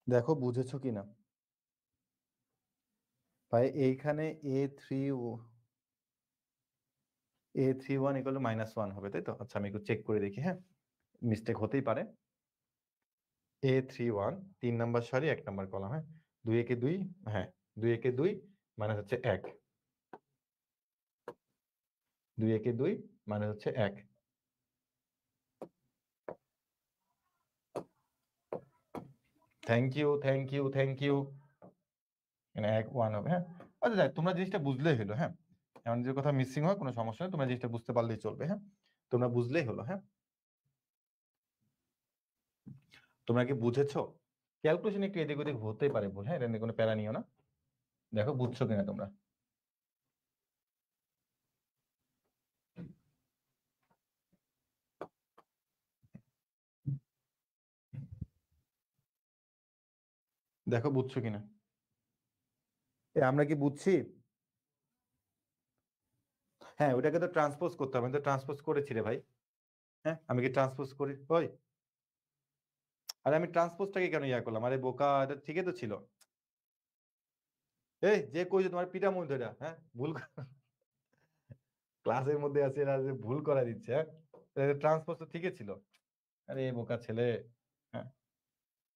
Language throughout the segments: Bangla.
দেখো বুঝেছো কিনা ভাই, এইখানে A31 ইকুয়াল টু -1 হবে, তাই তো? আচ্ছা, আমি একটু চেক করে দেখি। হ্যাঁ, মিস্টেক হতেই পারে। A31 3 নম্বর সারি 1 নম্বর কলাম। হ্যাঁ, 2 একে 2। হ্যাঁ, 2 একে 2 মানে হচ্ছে 1। 2 একে 2 মানে হচ্ছে 1। Thank you, thank you, thank you. মানে 1 হবে। হ্যাঁ, আচ্ছা যাই, তোমরা জিনিসটা বুঝলেই হলো। হ্যাঁ, এমন যে কথা মিসিং হয় কোনো সমস্যা নেই, তোমরা জিনিসটা বুঝতে পারলেই চলবে। হ্যাঁ, তোমরা বুঝলেই হলো। হ্যাঁ, তোমরা কি বুঝেছো? ক্যালকুলেশন একটু এদিক ওদিক হতেই পারে ভুল। হ্যাঁ, এটা নিয়ে কোনো প্যারা নিও না। দেখো বুঝছো কিনা তোমরা। দেখো বুঝছো কিনা। আমরা কি বুঝছি? হ্যাঁ, ওটাকে তো ট্রান্সপোজ করতে হবে। আমি তো ট্রান্সপোজ করেছি রে ভাই। হ্যাঁ, আমি কি ট্রান্সপোজ করি? ওই, আরে আমি ট্রান্সপোজটাকে কেন ইয়া করলাম? আরে বোকা, এটা ঠিকই তো ছিল। এই যে কইছে তোমার পিটা মধ্যে এটা, হ্যাঁ ভুল ক্লাসের মধ্যে আছে এরা যে ভুল করা দিচ্ছে। হ্যাঁ, ট্রান্সপোজ তো ঠিকই ছিল। আরে বোকা ছেলে। হ্যাঁ,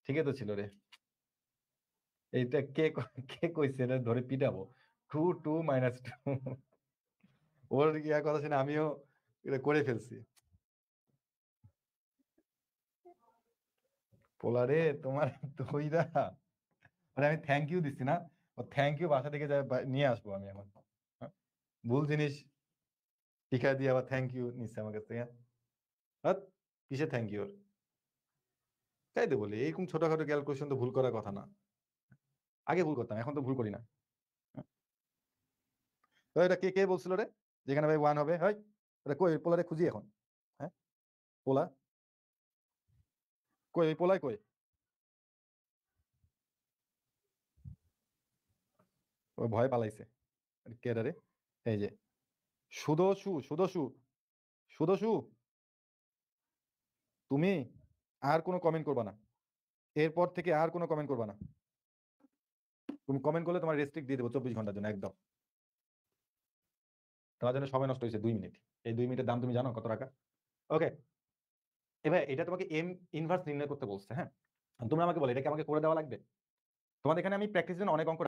ঠিকই তো ছিল রে। এইটা কে কইছে এটা ধরে পিটাবো? 2 2 - 2। ওর ইয়া কথা শুনে আমিও এটা করে ফেলছি। পোলারে তোমার তৈরা। মানে আমি থ্যাংক ইউ দিচ্ছি না? ও থ্যাংক ইউ বাসা থেকে নিয়ে আসবো আমি এখন। হ্যাঁ, ভুল জিনিস শিখাই দিয়ে আবার থ্যাংক ইউ নিচ্ছে আমার কাছ থেকে। হাত, কিসে থ্যাংক ইউ? তাই তো বলি, এরকম ছোটখাটো ক্যালকুলেশন তো ভুল করার কথা না। আগে ভুল করতাম, এখন তো ভুল করি না। হ্যাঁ, তো এটা কে কে বলছিল রে যেখানে ভাই 1 হবে? হয় এটা কই? পোলারে খুঁজি এখন। হ্যাঁ, পোলা কই? এই পোলায় কই? ও ভয় পালাইছে। আরে কে রে? এই যে সুদোষু, সুদোষু, সুদোষু, তুমি আর কোনো কমেন্ট করবা না। এরপর থেকে আর কোনো কমেন্ট করবা না। তুমি কমেন্ট করলে তোমার রেস্ট্রিক্ট দিয়ে দেবো 24 ঘন্টার জন্য একদম। তোমার জন্য সময় নষ্ট হয়েছে 2 মিনিট। এই 2 মিনিটের দাম তুমি জানো কত টাকা? ওকে, এবার এটা তোমাকে এম ইনভার্স নির্ণয় করতে বলছে। হ্যাঁ, তোমরা আমাকে বলে এটা কি আমাকে করে দেওয়া লাগবে? তোমাদের এখানে আমি প্র্যাকটিসের জন্য অনেক অঙ্ক